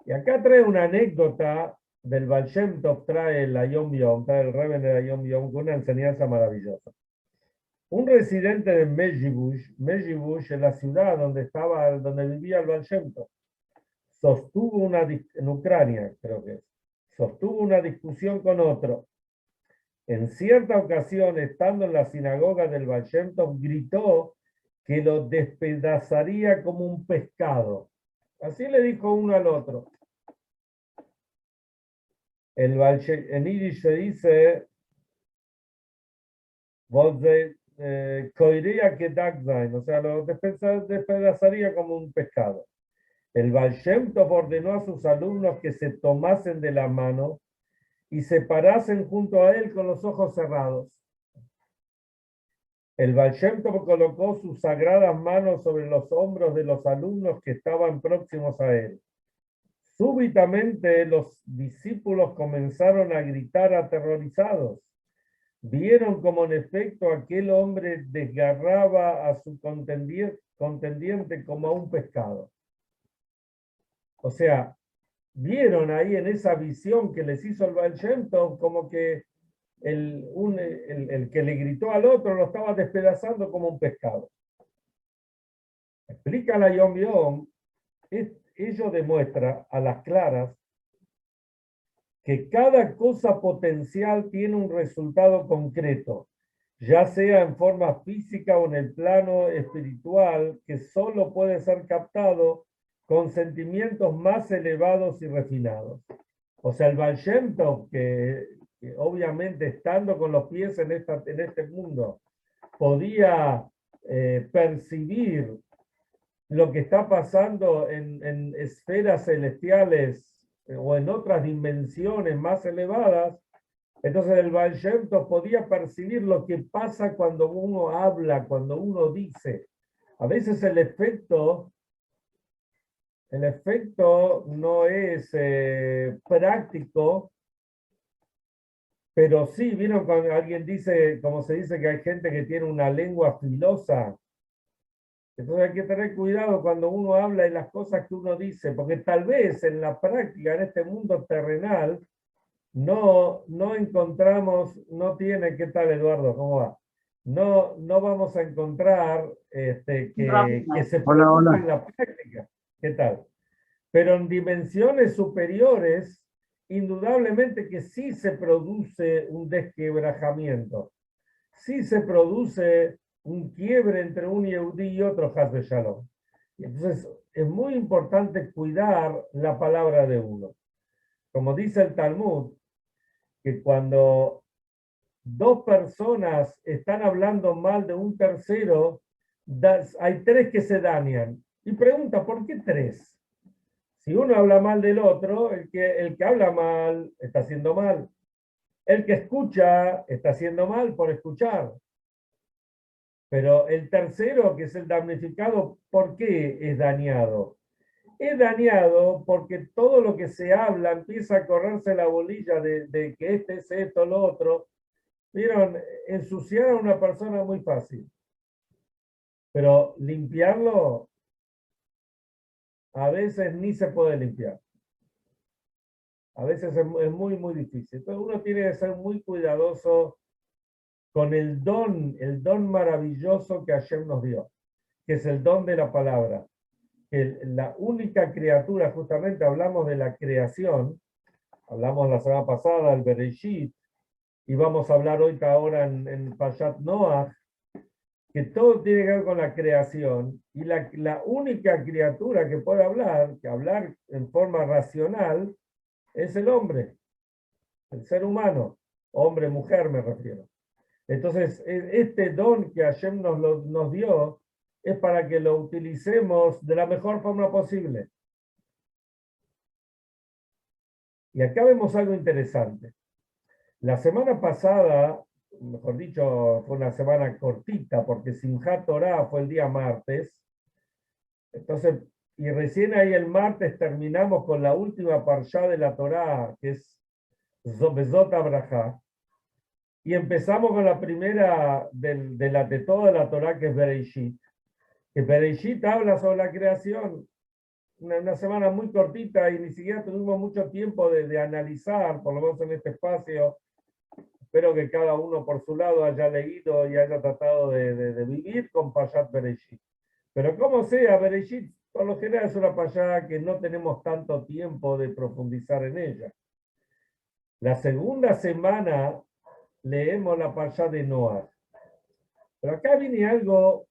Y acá trae una anécdota del Baal Shem Tov, trae el Hayom Yom, trae el Rebbe de Hayom Yom, con una enseñanza maravillosa. Un residente de Medjugorje es la ciudad donde vivía el Baal Shem Tov, en Ucrania, creo que es, sostuvo una discusión con otro. En cierta ocasión, estando en la sinagoga del Baal Shem Tov, gritó que lo despedazaría como un pescado. Así le dijo uno al otro. En Yiddish se dice, koiría que o sea, lo despedazaría como un pescado. El Baal Shem Tov ordenó a sus alumnos que se tomasen de la mano y se parasen junto a él con los ojos cerrados. El Baal Shem Tov colocó sus sagradas manos sobre los hombros de los alumnos que estaban próximos a él. Súbitamente los discípulos comenzaron a gritar aterrorizados. Vieron como en efecto aquel hombre desgarraba a su contendiente como a un pescado. O sea, vieron ahí en esa visión que les hizo el Baal Shem Tov como que el que le gritó al otro lo estaba despedazando como un pescado. Explica la Yom Yom, ello demuestra a las claras que cada cosa potencial tiene un resultado concreto, ya sea en forma física o en el plano espiritual, que solo puede ser captado con sentimientos más elevados y refinados. O sea, el Baal Shem Tov, que obviamente estando con los pies en este mundo, podía percibir lo que está pasando en esferas celestiales o en otras dimensiones más elevadas. Entonces el Baal Shem Tov podía percibir lo que pasa cuando uno habla, cuando uno dice. A veces el efecto no es práctico, pero sí, ¿vieron cuando alguien dice, como se dice que hay gente que tiene una lengua filosa? Entonces hay que tener cuidado cuando uno habla de las cosas que uno dice, porque tal vez en la práctica, en este mundo terrenal, no encontramos, no tiene, ¿qué tal Eduardo? ¿Cómo va? No vamos a encontrar que se Hola, produzca en hola. la práctica. ¿Qué tal? Pero en dimensiones superiores, indudablemente que sí se produce un desquebrajamiento, sí se produce un quiebre entre un yehudí y otro, Haz de Shalom. Y entonces es muy importante cuidar la palabra de uno. Como dice el Talmud, que cuando dos personas están hablando mal de un tercero, hay tres que se dañan. Y pregunta, ¿por qué tres? Si uno habla mal del otro, el que habla mal está haciendo mal. El que escucha está haciendo mal por escuchar. Pero el tercero, que es el damnificado, ¿por qué es dañado? Es dañado porque todo lo que se habla empieza a correrse la bolilla de que este es esto, lo otro. Vieron, ensuciar a una persona es muy fácil, pero limpiarlo a veces ni se puede limpiar. A veces es muy, muy difícil. Entonces uno tiene que ser muy cuidadoso con el don maravilloso que Hashem nos dio, que es el don de la palabra. Que la única criatura, justamente hablamos de la creación, hablamos la semana pasada, el Bereshit, y vamos a hablar hoy ahora en Pashat Noach, que todo tiene que ver con la creación, y la única criatura que puede hablar, que hablar en forma racional, es el hombre, el ser humano, hombre, mujer me refiero. Entonces, este don que Hashem nos dio es para que lo utilicemos de la mejor forma posible. Y acá vemos algo interesante. La semana pasada, mejor dicho, fue una semana cortita porque Simchat Torah fue el día martes. Entonces, y recién ahí el martes terminamos con la última parshá de la Torah, que es Bezot Abraha. Y empezamos con la primera de toda la Torah, que es Bereshit. Que Bereshit habla sobre la creación. una semana muy cortita y ni siquiera tuvimos mucho tiempo de analizar, por lo menos en este espacio. Espero que cada uno por su lado haya leído y haya tratado de vivir con Payat Bereshit. Pero como sea, Bereshit por lo general es una payá que no tenemos tanto tiempo de profundizar en ella. La segunda semana leemos la payá de Noah. Pero acá viene algo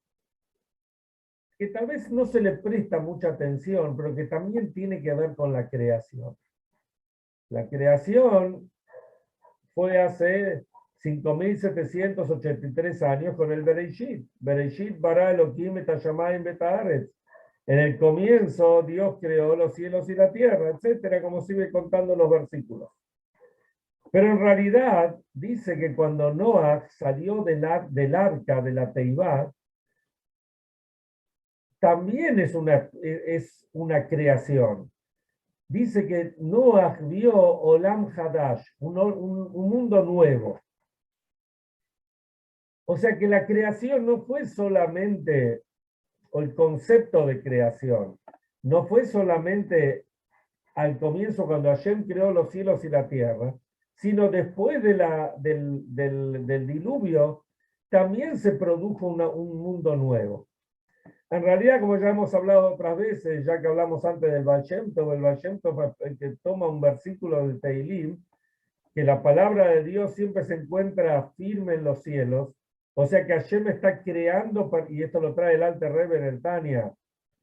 que tal vez no se le presta mucha atención, pero que también tiene que ver con la creación. La creación fue hace 5.783 años con el Bereshit. Bereshit bara Elohim et hashamayim bet haaretz. En el comienzo Dios creó los cielos y la tierra, etcétera, como sigue contando los versículos. Pero en realidad dice que cuando Noah salió del arca de la Teibá, también es una creación. Dice que Noah vio Olam Hadash, un mundo nuevo. O sea que la creación no fue solamente, o el concepto de creación, no fue solamente al comienzo cuando Hashem creó los cielos y la tierra, sino después del diluvio, también se produjo un mundo nuevo. En realidad, como ya hemos hablado otras veces, ya que hablamos antes del Baal Shem Tov, el Baal Shem Tov que toma un versículo de Teilim, que la palabra de Dios siempre se encuentra firme en los cielos, o sea que Hashem está creando, y esto lo trae el Alter Rebbe en el Tania,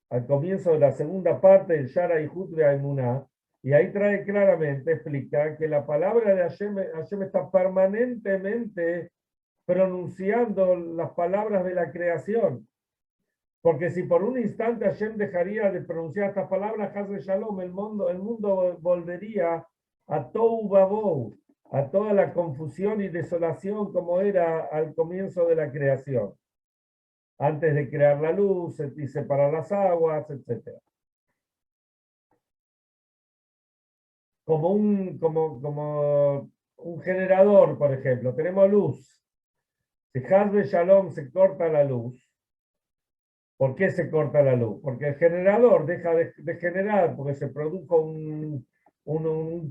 al comienzo de la segunda parte del Shara y Hut Aimuná, y ahí trae claramente, explica que la palabra de Hashem está permanentemente pronunciando las palabras de la creación. Porque si por un instante Hashem dejaría de pronunciar estas palabras, Haz de Shalom, el mundo volvería a Tohu Babou, a toda la confusión y desolación como era al comienzo de la creación, antes de crear la luz y separar las aguas, etc. Como un generador, por ejemplo, tenemos luz. Si Haz de Shalom se corta la luz, ¿por qué se corta la luz? Porque el generador deja de generar, porque se produjo un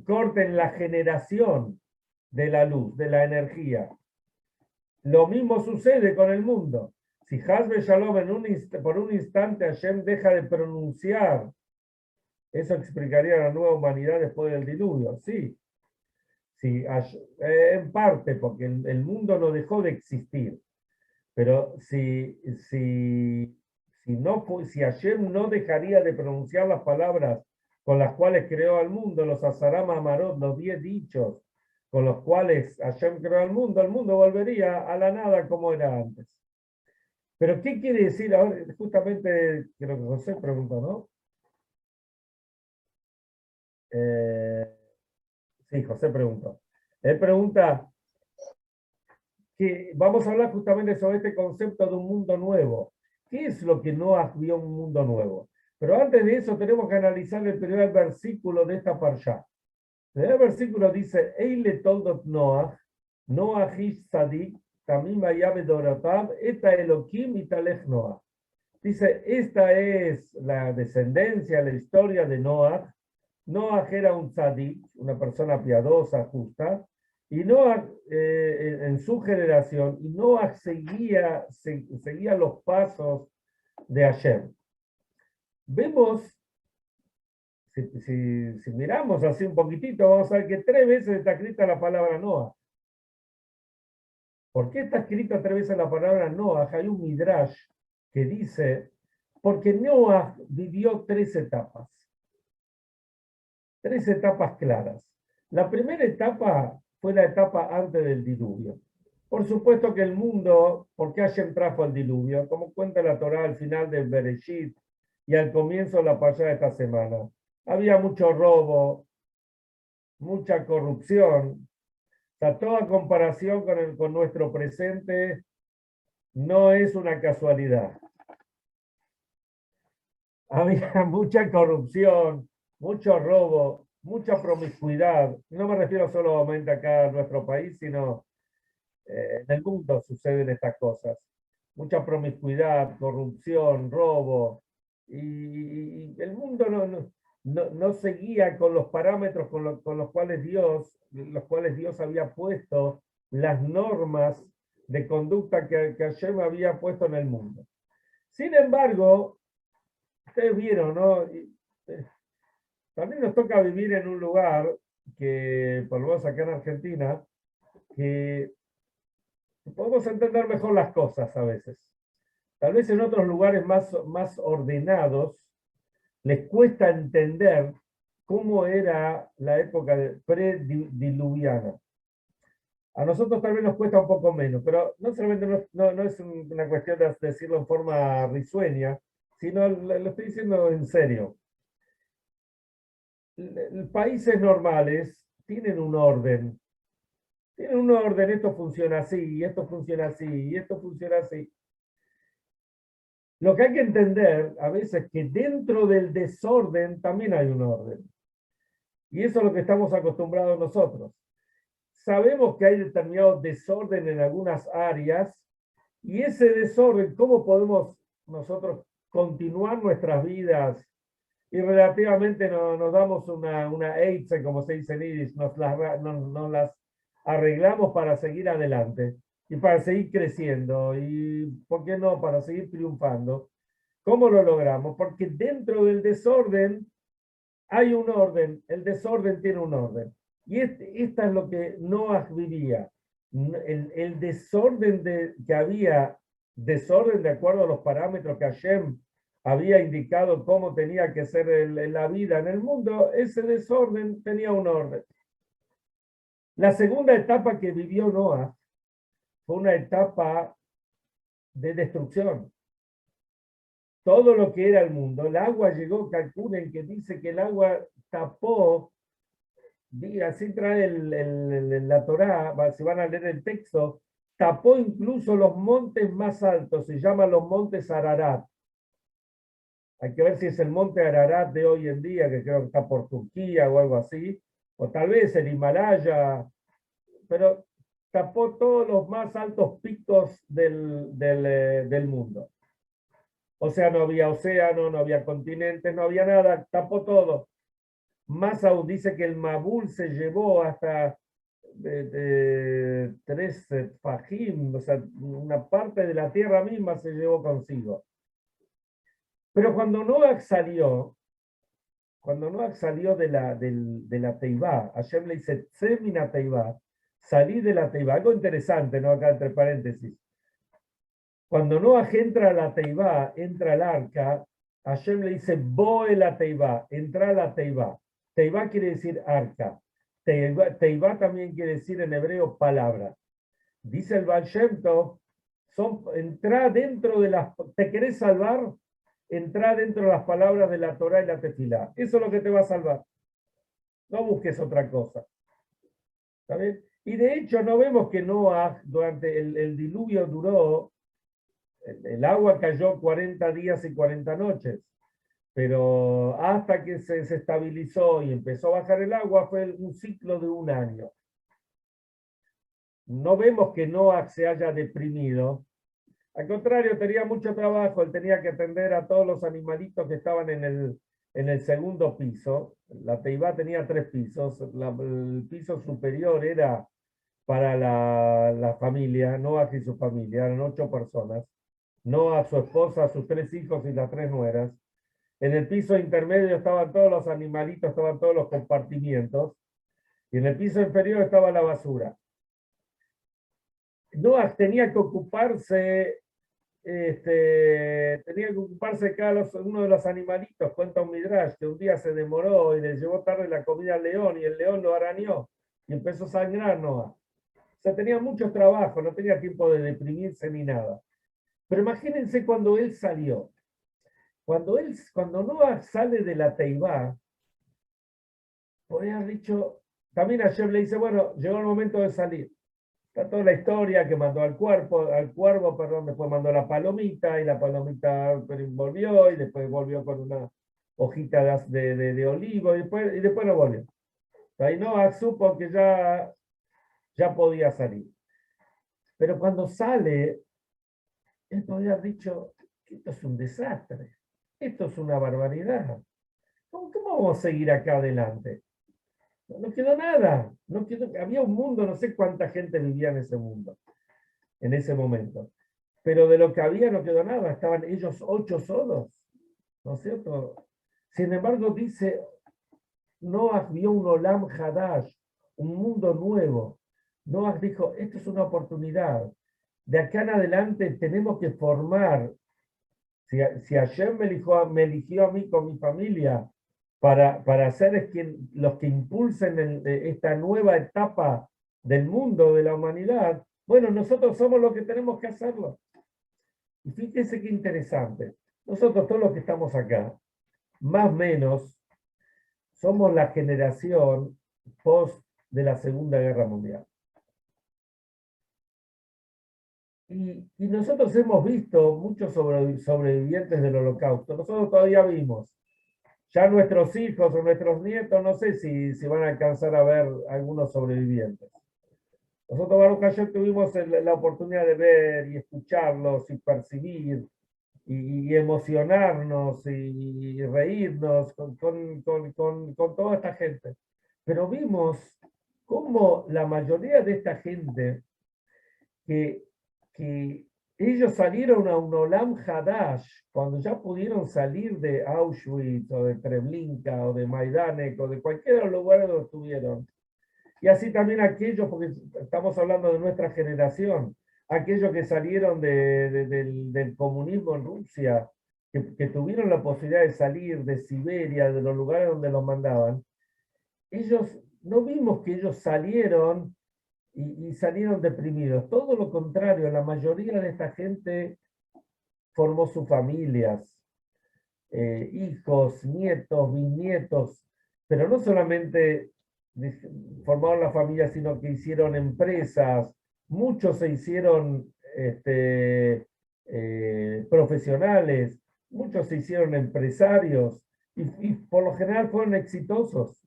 corte en la generación de la luz, de la energía. Lo mismo sucede con el mundo. Si Hasbe Shalom por un instante Hashem deja de pronunciar, eso explicaría la nueva humanidad después del diluvio, sí. Sí, en parte, porque el mundo no dejó de existir. Pero si Hashem no dejaría de pronunciar las palabras con las cuales creó al mundo, los Azaram Amarot, los 10 dichos con los cuales Hashem creó al mundo, el mundo volvería a la nada como era antes. Pero ¿qué quiere decir ahora? Justamente, creo que José preguntó, ¿no? Sí, José preguntó. Él pregunta que vamos a hablar justamente sobre este concepto de un mundo nuevo. ¿Qué es lo que Noah vio un mundo nuevo? Pero antes de eso tenemos que analizar el primer versículo de esta parsha. El primer versículo dice, Eile toldot Noah, Noah ish tzadik, tamim ayabe dorotav, eta Elohim italech Noah. Dice, esta es la descendencia, la historia de Noah. Noah era un tzadik, una persona piadosa, justa, y Noah en su generación, y Noah seguía los pasos de Hashem. Vemos, si miramos así un poquitito, vamos a ver que 3 veces está escrita la palabra Noah. ¿Por qué está escrita 3 veces la palabra Noah? Hay un midrash que dice, porque Noah vivió 3 etapas. 3 etapas claras. La primera etapa fue la etapa antes del diluvio. Por supuesto que el mundo, ¿por qué Hashem trajo el diluvio? Como cuenta la Torá al final del Bereshit y al comienzo de la pasada de esta semana. Había mucho robo, mucha corrupción. O sea, toda comparación con nuestro presente no es una casualidad. Había mucha corrupción, mucho robo, mucha promiscuidad. No me refiero solamente acá en nuestro país, sino en el mundo suceden estas cosas. Mucha promiscuidad, corrupción, robo. y el mundo no seguía con los parámetros con los cuales Dios había puesto las normas de conducta que Hashem había puesto en el mundo. Sin embargo, ustedes vieron, ¿no? También nos toca vivir en un lugar que, por lo menos acá en Argentina, que podemos entender mejor las cosas a veces. Tal vez en otros lugares más ordenados les cuesta entender cómo era la época prediluviana. A nosotros tal vez nos cuesta un poco menos, pero no solamente no es una cuestión de decirlo en forma risueña, sino lo estoy diciendo en serio. Países normales tienen un orden. Tienen un orden, esto funciona así, y esto funciona así, y esto funciona así. Lo que hay que entender a veces es que dentro del desorden también hay un orden. Y eso es lo que estamos acostumbrados nosotros. Sabemos que hay determinado desorden en algunas áreas, y ese desorden, ¿cómo podemos nosotros continuar nuestras vidas? Y relativamente nos damos una eitze, como se dice en Yiddish, nos las arreglamos para seguir adelante y para seguir creciendo y, ¿por qué no?, para seguir triunfando. ¿Cómo lo logramos? Porque dentro del desorden hay un orden, el desorden tiene un orden. Y esta es lo que Noah vivía. El desorden que había, desorden de acuerdo a los parámetros que Hashem había indicado cómo tenía que ser la vida en el mundo, ese desorden tenía un orden. La segunda etapa que vivió Noah fue una etapa de destrucción. Todo lo que era el mundo, el agua llegó, calculen que dice que el agua tapó, así trae la Torá, si van a leer el texto, tapó incluso los montes más altos, se llaman los montes Ararat. Hay que ver si es el monte Ararat de hoy en día, que creo que está por Turquía o algo así, o tal vez el Himalaya, pero tapó todos los más altos picos del mundo. O sea, no había océano, no había continentes, no había nada, tapó todo. Más aún dice que el Mabul se llevó hasta 3 fajim, o sea, una parte de la tierra misma se llevó consigo. Pero cuando Noach salió de la Teibá, Hashem le dice, Tsemina Teibá, salí de la Teibá. Algo interesante, ¿no? Acá entre paréntesis. Cuando Noach entra a la Teibá, entra al arca, Hashem le dice, Boe la Teibá, entra a la Teibá. Teibá quiere decir arca. Teibá también quiere decir en hebreo palabra. Dice el Baal Shem Tov, entra dentro de las, ¿te querés salvar? Entra dentro de las palabras de la Torá y la Tefilá. Eso es lo que te va a salvar. No busques otra cosa. ¿Está bien? Y de hecho no vemos que Noah, durante el diluvio duró, el agua cayó 40 días y 40 noches, pero hasta que se estabilizó y empezó a bajar el agua fue un ciclo de un año. No vemos que Noah se haya deprimido. Al contrario, tenía mucho trabajo, él tenía que atender a todos los animalitos que estaban en el segundo piso. La Teibá tenía 3 pisos, el piso superior era para la familia, Noah y su familia, eran 8 personas. Noah, su esposa, sus 3 hijos y las 3 nueras. En el piso intermedio estaban todos los animalitos, estaban todos los compartimientos. Y en el piso inferior estaba la basura. Noah tenía que ocuparse de cada uno de los animalitos. Cuenta un midrash que un día se demoró y le llevó tarde la comida al león y el león lo arañó y empezó a sangrar Noah. O sea, tenía mucho trabajo, no tenía tiempo de deprimirse ni nada. Pero imagínense cuando él salió. Cuando Noah sale de la Teibá, podría haber dicho, también Hashem le dice, bueno, llegó el momento de salir. Está toda la historia que mandó al cuervo, perdón, después mandó la palomita, y la palomita volvió, y después volvió con una hojita de olivo, y después no volvió. Ahí Noah supo que ya podía salir. Pero cuando sale, él podría haber dicho que esto es un desastre. esto es una barbaridad. ¿Cómo vamos a seguir acá adelante? No quedó nada, no quedó, había un mundo, no sé cuánta gente vivía en ese mundo, en ese momento. Pero de lo que había no quedó nada, estaban ellos 8 solos, ¿no es cierto? Sin embargo, dice, Noah vio un Olam Hadash, un mundo nuevo. Noah dijo, esto es una oportunidad. De acá en adelante tenemos que formar, si Hashem me eligió a mí con mi familia para ser los que impulsen esta nueva etapa del mundo, de la humanidad, bueno, nosotros somos los que tenemos que hacerlo. Y fíjense qué interesante. Nosotros todos los que estamos acá, más o menos, somos la generación post de la Segunda Guerra Mundial. Y nosotros hemos visto muchos sobrevivientes del Holocausto. Nosotros todavía vimos. Ya nuestros hijos o nuestros nietos, no sé si van a alcanzar a ver algunos sobrevivientes. Nosotros, Baruch Hashem, tuvimos la oportunidad de ver y escucharlos y percibir y emocionarnos y reírnos con toda esta gente. Pero vimos cómo la mayoría de esta gente que ellos salieron a un Olam Hadash cuando ya pudieron salir de Auschwitz o de Treblinka o de Majdanek o de cualquier lugar donde estuvieron. Y así también aquellos, porque estamos hablando de nuestra generación, aquellos que salieron del comunismo en Rusia, que tuvieron la posibilidad de salir de Siberia, de los lugares donde los mandaban, ellos, no vimos que ellos salieron y salieron deprimidos. Todo lo contrario, la mayoría de esta gente formó sus familias, hijos, nietos, bisnietos, pero no solamente formaron la familia, sino que hicieron empresas, muchos se hicieron profesionales, muchos se hicieron empresarios y por lo general fueron exitosos.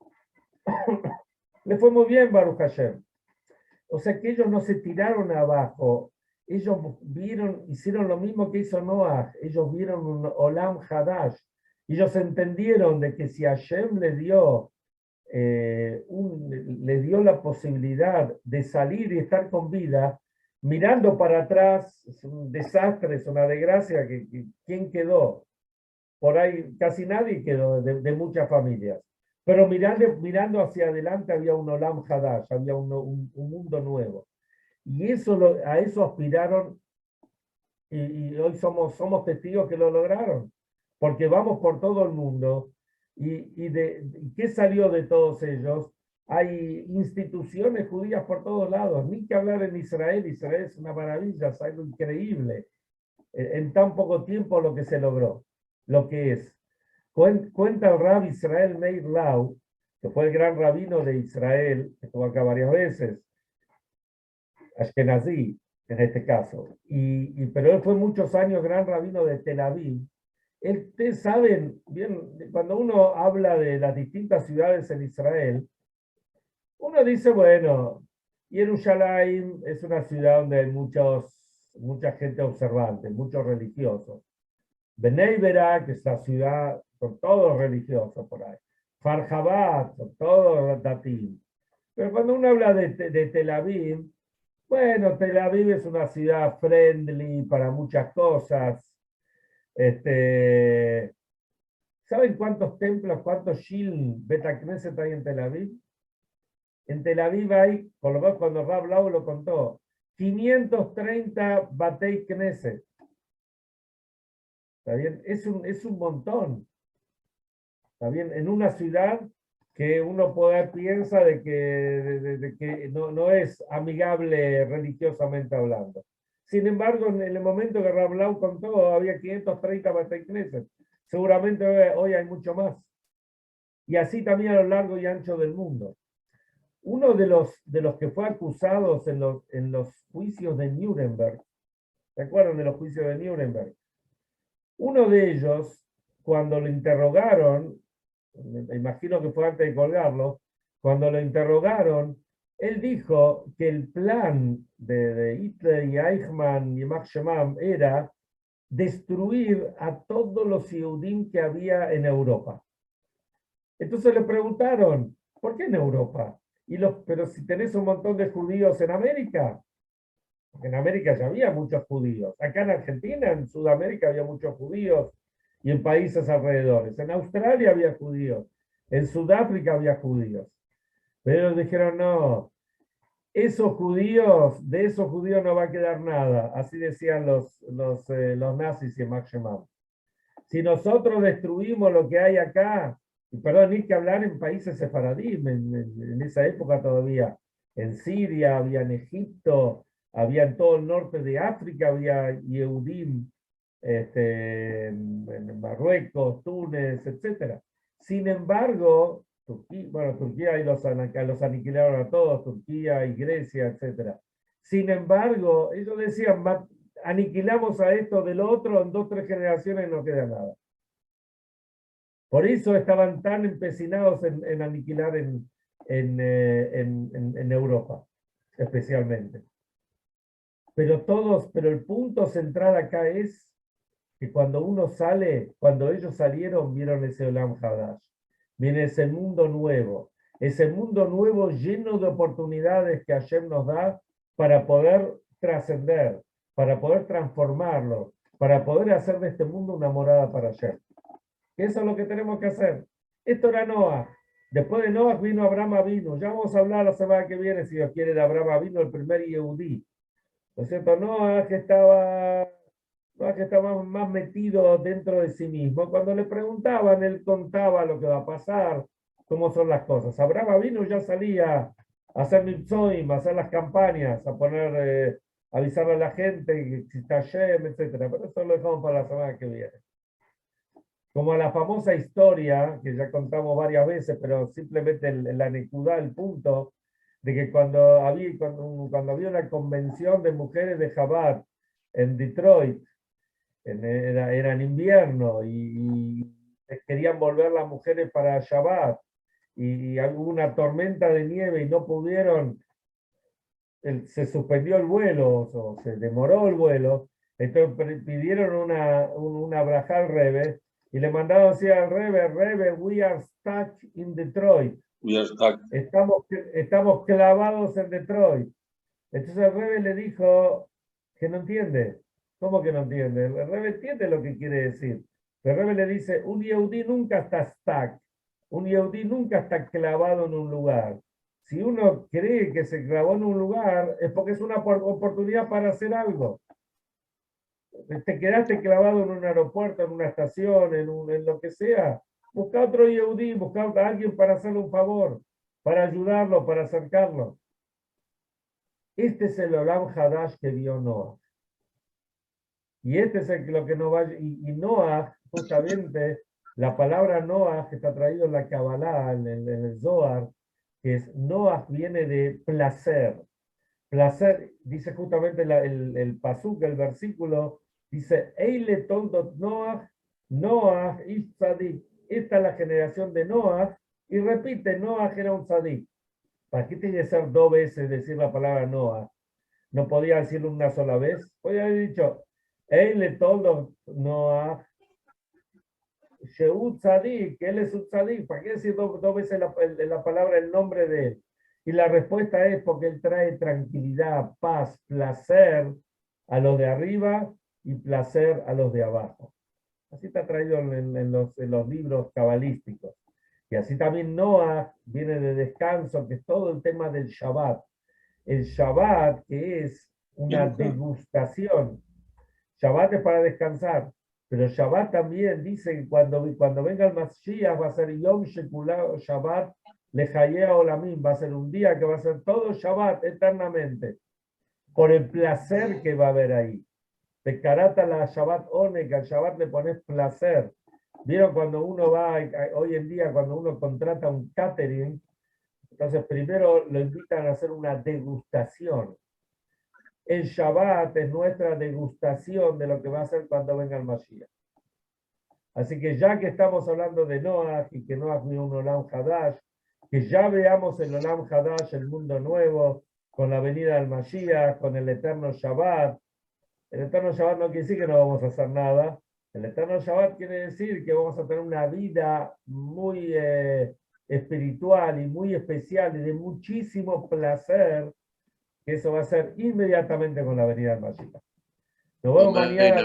Le fue muy bien, Baruch Hashem. O sea que ellos no se tiraron abajo, ellos hicieron lo mismo que hizo Noah, ellos vieron un Olam Hadash, ellos entendieron de que si Hashem les dio la posibilidad de salir y estar con vida, mirando para atrás, es un desastre, es una desgracia, ¿quién quedó? Por ahí casi nadie quedó de muchas familias. Pero mirando hacia adelante había un Olam Hadash, había un mundo nuevo. Y a eso aspiraron y hoy somos testigos que lo lograron. Porque vamos por todo el mundo y ¿qué salió de todos ellos? Hay instituciones judías por todos lados. Ni que hablar en Israel. Israel es una maravilla, es algo increíble. En tan poco tiempo lo que se logró, lo que es. Cuenta el Rab Israel Meir Lau, que fue el gran rabino de Israel, que estuvo acá varias veces, Ashkenazí en este caso, pero él fue muchos años gran rabino de Tel Aviv. Ustedes saben, bien, cuando uno habla de las distintas ciudades en Israel, uno dice, bueno, Jerusalén es una ciudad donde hay mucha gente observante, muchos religiosos. Bnei Brak, que es la ciudad, son todos religiosos por ahí. Farjabat, son todos datim. Pero cuando uno habla de Tel Aviv, bueno, Tel Aviv es una ciudad friendly para muchas cosas. ¿Saben cuántos templos, cuántos Shil Betacneset hay en Tel Aviv? En Tel Aviv hay, por lo menos cuando Rab Lau lo contó, 530 Batei Knesset. ¿Está bien? Es un montón. ¿Está bien? En una ciudad que uno piensa de que no es amigable religiosamente hablando. Sin embargo, en el momento que Rablau contó, había 530 Batei Knesset. Seguramente hoy hay mucho más. Y así también a lo largo y ancho del mundo. Uno de los que fue acusados en los juicios de Nuremberg, ¿se acuerdan de los juicios de Nuremberg? Uno de ellos, cuando lo interrogaron, me imagino que fue antes de colgarlo, cuando lo interrogaron, él dijo que el plan de Hitler y Eichmann y Max Schemam era destruir a todos los Yehudim que había en Europa. Entonces le preguntaron, ¿por qué en Europa? Pero si tenés un montón de judíos en América, porque en América ya había muchos judíos. Acá en Argentina, en Sudamérica había muchos judíos y en países alrededores. En Australia había judíos, en Sudáfrica había judíos. Pero ellos dijeron, no, de esos judíos no va a quedar nada. Así decían los nazis y Max Schemann. Si nosotros destruimos lo que hay acá, y perdón, ni que hablar en países sefaradí, en esa época todavía, en Siria, había en Egipto, había en todo el norte de África, había Yehudim, en Marruecos, Túnez, etc. Sin embargo, Turquía ahí los aniquilaron a todos, Turquía y Grecia, etc. Sin embargo, ellos decían, aniquilamos a esto del otro, en 2 o 3 generaciones no queda nada. Por eso estaban tan empecinados en aniquilar en Europa, especialmente. Pero el punto central acá es que cuando uno sale, cuando ellos salieron, vieron ese Olam Hadash, viene ese mundo nuevo lleno de oportunidades que Hashem nos da para poder trascender, para poder transformarlo, para poder hacer de este mundo una morada para Hashem. Eso es lo que tenemos que hacer. Esto era Noah. Después de Noah vino Abraham Avinu. Ya vamos a hablar la semana que viene, si Dios quiere, de Abraham Avinu, el primer Yehudí. ¿No es cierto? Noah que estaba más metido dentro de sí mismo. Cuando le preguntaban, él contaba lo que va a pasar, cómo son las cosas. Abraham Avinu ya salía a hacer mitzvot, a hacer las campañas, a poner, avisarle a la gente que existe Hashem, etc. Pero eso lo dejamos para la semana que viene. Como la famosa historia, que ya contamos varias veces, pero simplemente la necidad, el punto, de que cuando había una convención de mujeres de Chabad en Detroit, era en invierno, y querían volver las mujeres para Shabbat, y hubo una tormenta de nieve y no pudieron, se suspendió el vuelo, o se demoró el vuelo, entonces pidieron una braja al Rebbe, y le mandaron así al Rebbe, we are stuck in Detroit. We are stuck. Estamos clavados en Detroit. Entonces el Rebbe le dijo que no entiende. ¿Cómo que no entiende? El Rebbe entiende lo que quiere decir. El Rebbe le dice, un Yehudí nunca está stuck. Un Yehudí nunca está clavado en un lugar. Si uno cree que se clavó en un lugar, es porque es una oportunidad para hacer algo. Te quedaste clavado en un aeropuerto, en una estación, en lo que sea. Busca otro Yehudí, busca a alguien para hacerle un favor, para ayudarlo, para acercarlo. Este es el Olam Hadash que vio Noah. Y este es lo que no va. Y Noah, justamente, la palabra Noah que está traído en la Kabbalah, en el Zohar, que es Noah, viene de placer. Placer, dice justamente el pasuk, el versículo, dice, Eile toldot Noah, Noah ish tzadik. Esta es la generación de Noah, y repite, Noah era un tzadik. ¿Para qué tiene que ser 2 veces decir la palabra Noah? ¿No podía decirlo una sola vez? Podría haber dicho, Eile toldot Noah, Shehu tzadik, él es un tzadik. ¿Para qué decir 2 veces la palabra, el nombre de él? Y la respuesta es porque él trae tranquilidad, paz, placer a los de arriba y placer a los de abajo. Así está traído en los libros cabalísticos. Y así también Noah viene de descanso, que es todo el tema del Shabbat. El Shabbat, que es una degustación. Shabbat es para descansar, pero Shabbat también dice que cuando venga el Mashiach va a ser Yom Shekulah Shabbat Lejayea Olamim, va a ser un día que va a ser todo Shabbat eternamente, por el placer que va a haber ahí. Te carata la Shabbat One, que al Shabbat le pones placer. ¿Vieron cuando uno va, hoy en día, cuando uno contrata un catering? Entonces primero lo invitan a hacer una degustación. El Shabbat es nuestra degustación de lo que va a ser cuando venga el Mashiach. Así que ya que estamos hablando de Noah y que Noah vio un Olam Hadash, que ya veamos el Olam Hadash, el mundo nuevo, con la venida del Mashiach, con el eterno Shabbat, El eterno Shabbat no quiere decir que no vamos a hacer nada. El eterno Shabbat quiere decir que vamos a tener una vida muy espiritual y muy especial y de muchísimo placer, que eso va a ser inmediatamente con la venida del Mashiach. Nos vemos mañana.